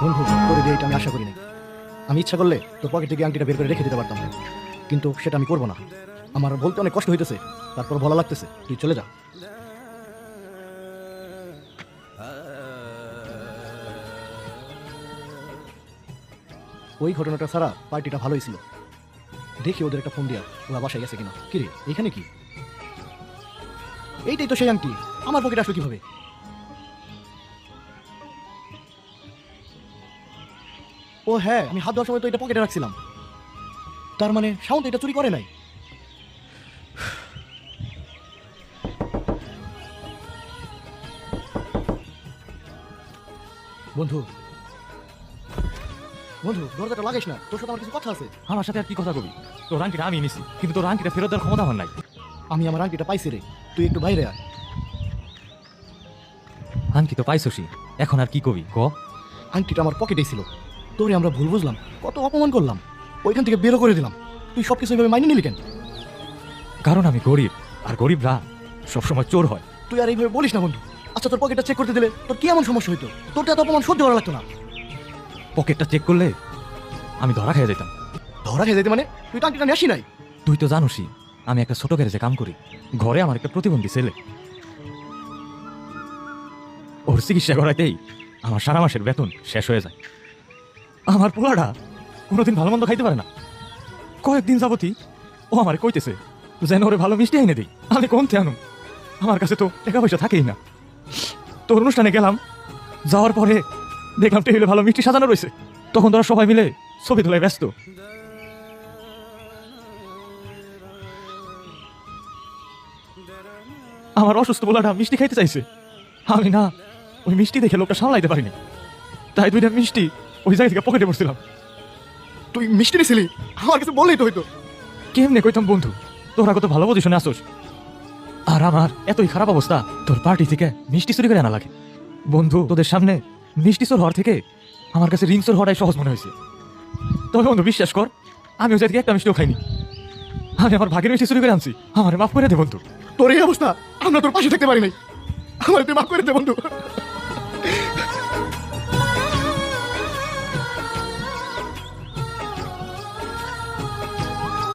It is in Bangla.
বন্ধু, করে দিয়ে এটা আমি আশা করি নাই। আমি ইচ্ছা করলে তোর পকেট থেকে আংটিটা বের করে রেখে দিতে পারতাম, কিন্তু সেটা আমি করবো না। আমার বলতে অনেক কষ্ট হইতেছে, তারপর ভালো লাগতেছে। তুই চলে যা। ওই ঘটনাটা ছাড়া পার্টিটা ভালোই ছিল। দেখি ওদের একটা ফোন দিয়া ওরা বাসায় গেছে কিনা। কি রে, এইখানে কি? এইটাই তো সেই আংটি। আমার পকেটে আসলো কিভাবে? ও হ্যাঁ, আমি হাত দেওয়ার সময় তো এটা পকেটে রাখছিলাম। তার মানে শাওন তো এটা চুরি করে নাই। বন্ধু, বন্ধু, দরজাটা লাগাইস না, তোর সাথে আমার কিছু কথা আছে। আমার সাথে আর কি কথা কবি? তোর আংটিটা আমি নিছি, কিন্তু তোর আংটিটা ফেরত দেওয়ার ক্ষমতা আমার নাই। আমি আমার আংটিটা পাইছি রে, তুই একটু বাইরে আয়। আংটি তো পাইছসি, এখন আর কি কবি ক? আংটিটা আমার পকেটেই ছিল। তোরে আমরা ভুল বুঝলাম, কত অপমান করলাম, ওইখান থেকে বেরো করে দিলাম। তুই সব কিছু এইভাবে মাইনে নিলি কেন? কারণ আমি গরিব, আর গরিবরা সবসময় চোর হয়। তুই আর এইভাবে বলিস না বন্ধু। আচ্ছা, তোর পকেটটা চেক করতে দিলে তোর কি এমন সমস্যা হইতো? তোর তো এত অপমান সহ্য করা লাগতো না। পকেটটা চেক করলে আমি ধরা খেয়ে যেতাম। ধরা খেয়ে যেতে মানে? তুই তো আংটিটা নিয়ে আসি নাই। তুই তো জানোসই আমি একটা ছোট গ্যারেজে কাম করি। ঘরে আমার একটা প্রতিবন্ধী ছেলে। ওর চিকিৎসা করাইতেই আমার সারা মাসের বেতন শেষ হয়ে যায়। আমার পোলাটা কোনোদিন ভালো মন্দ খাইতে পারে না। কয়েকদিন যাবতই ও আমার কইতেছে যেন ওরে ভালো মিষ্টি এনে দিই। আমি কোনতে আনুম? আমার কাছে তো টাকা পয়সা থাকেই না। তোর অনুষ্ঠানে গেলাম, যাওয়ার পরে দেখলাম টেবিলে ভালো মিষ্টি সাজানো রয়েছে। তখন তোরা সবাই মিলে ছবি তোলায় ব্যস্ত। আমার অসুস্থ পোলাটা মিষ্টি খাইতে চাইছে। আমি না, ওই মিষ্টি দেখে লোকটা সামলাইতে পারিনি, তাই দুইটা মিষ্টি ওই জায়গা থেকে পকেটে পড়ছিলাম। তুই মিষ্টি নিছিলি? আমার কাছে বললেই তো হইতো। কেমনে কইতাম বন্ধু, তোরা কত ভালো পজিশনে আসোস, আর আমার এতই খারাপ অবস্থা তোর পার্টি থেকে মিষ্টি চুরি করে আনা লাগে। বন্ধু, তোদের সামনে মিষ্টি চোর হওয়ার থেকে আমার কাছে রিং চোর হওয়াটাই সহজ মনে হয়েছে। তবে বন্ধু বিশ্বাস কর, আমি ওই জায়গা থেকে একটা মিষ্টিও খাইনি। আমি আমার ভাগের মিষ্টি চুরি করে আনছি, আমার মাফ করে দে বন্ধু। তোর এই অবস্থা, আমরা তোর পাশে থাকতে পারি নাই। আমার তুই মাফ করে দে বন্ধু।